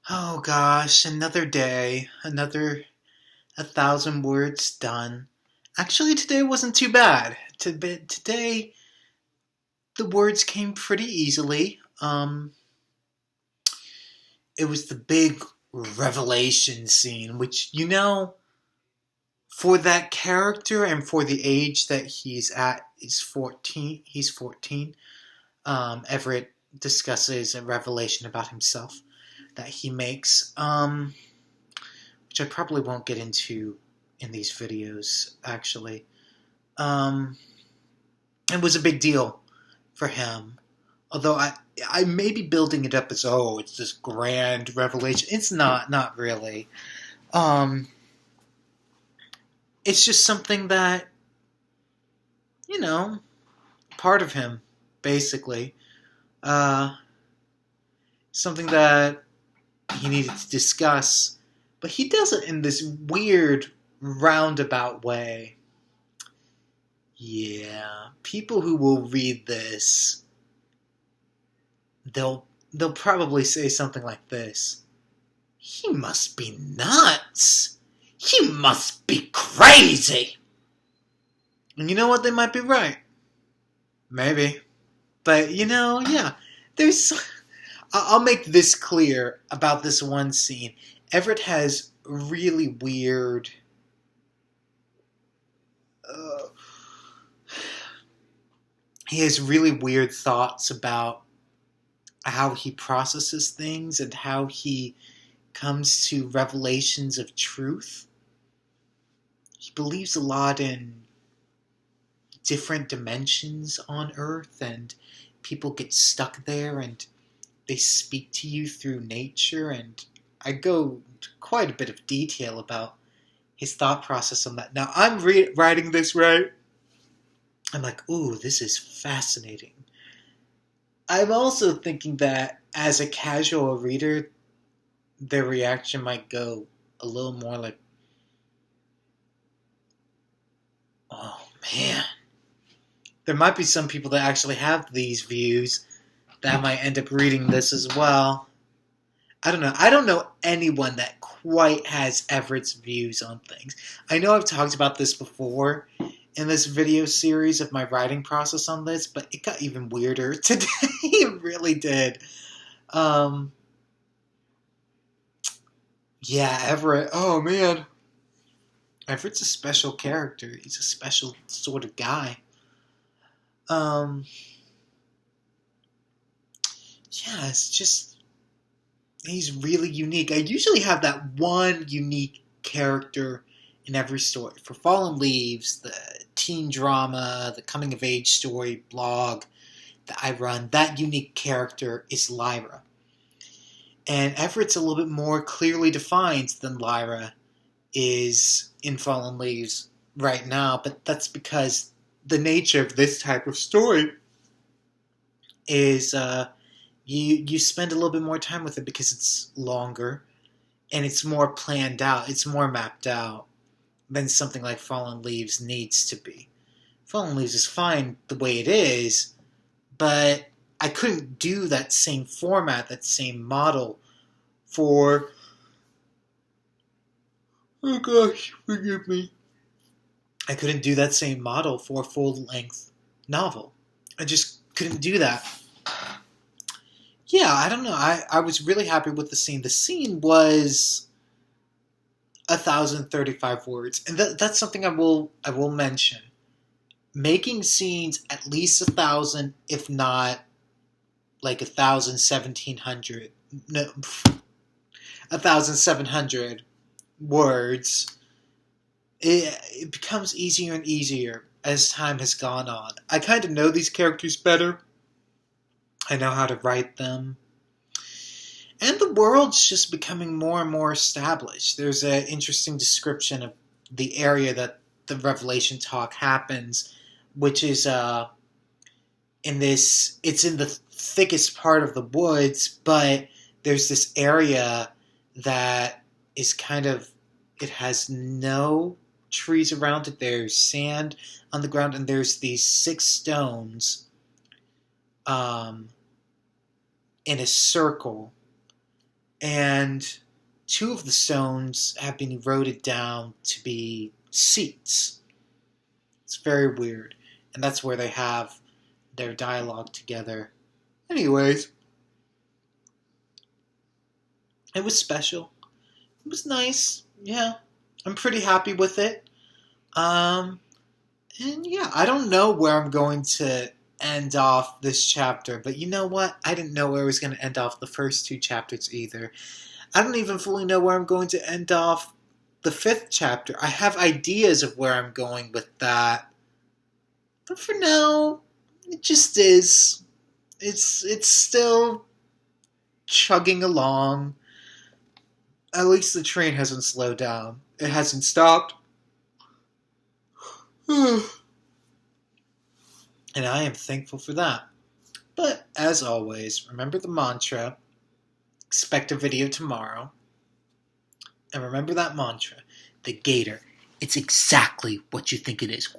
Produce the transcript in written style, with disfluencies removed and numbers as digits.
Oh gosh, another day, another 1,000 words done. Actually, today wasn't too bad. Today, the words came pretty easily. It was the big revelation scene, which, for that character and for the age that he's at, is 14. He's 14. Everett discusses a revelation about himself that he makes. Which I probably won't get into in these videos, actually. Um, it was a big deal for him. Although I may be building it up as, oh, it's this grand revelation. It's not really. Um, it's just something that, you know, part of him, basically. Uh, Something that he needed to discuss. But he does it in this weird, roundabout way. Yeah, people who will read this, they'll probably say something like this. He must be nuts. He must be crazy. And you know what? They might be right. Maybe. But, yeah. There's. I'll make this clear about this one scene. Everett has really weird. Uh, he has really weird thoughts about how he processes things and how he comes to revelations of truth. He believes a lot in different dimensions on Earth, and people get stuck there, and they speak to you through nature. And I go into quite a bit of detail about his thought process on that. Now, I'm writing this right. I'm like, ooh, this is fascinating. I'm also thinking that as a casual reader, their reaction might go a little more like, oh man. There might be some people that actually have these views that might end up reading this as well. I don't know. I don't know anyone that quite has Everett's views on things. I know I've talked about this before in this video series of my writing process on this, but it got even weirder today. It really did. Um, yeah, Everett. Oh man, Everett's a special character. He's a special sort of guy. Um, yeah, it's just he's really unique. I usually have that one unique character in every story. For Fallen Leaves, the teen drama, the coming of age story blog that I run, that unique character is Lyra. And Everett's a little bit more clearly defined than Lyra is in Fallen Leaves right now, but that's because the nature of this type of story is you spend a little bit more time with it because it's longer and it's more planned out, it's more mapped out than something like Fallen Leaves needs to be. Fallen Leaves is fine the way it is, but I couldn't do that same format, that same model for. Oh gosh, forgive me. I couldn't do that same model for a full length novel. I just couldn't do that. Yeah, I don't know. I was really happy with the scene. The scene was 1,035 words, and that's something I will mention. Making scenes at least 1,000, if not like 1,700. No, 1,700 words. It becomes easier and easier as time has gone on. I kind of know these characters better. I know how to write them. And the world's just becoming more and more established. There's an interesting description of the area that the Revelation talk happens, which is it's in the thickest part of the woods, but there's this area that is kind of, it has no trees around it. There's sand on the ground, and there's these 6 stones um, in a circle. and two of the stones have been eroded down to be seats. It's very weird. And that's where they have their dialogue together. Anyways, it was special. It was nice. Yeah. I'm pretty happy with it. And yeah, I don't know where I'm going to end off this chapter, but you know what? I didn't know where I was going to end off the first two chapters either. I don't even fully know where I'm going to end off the fifth chapter. I have ideas of where I'm going with that. But for now, it just is. It's still chugging along. At least the train hasn't slowed down. It hasn't stopped. And I am thankful for that. But as always, remember the mantra. Expect a video tomorrow. And remember that mantra. The Gator. It's exactly what you think it is.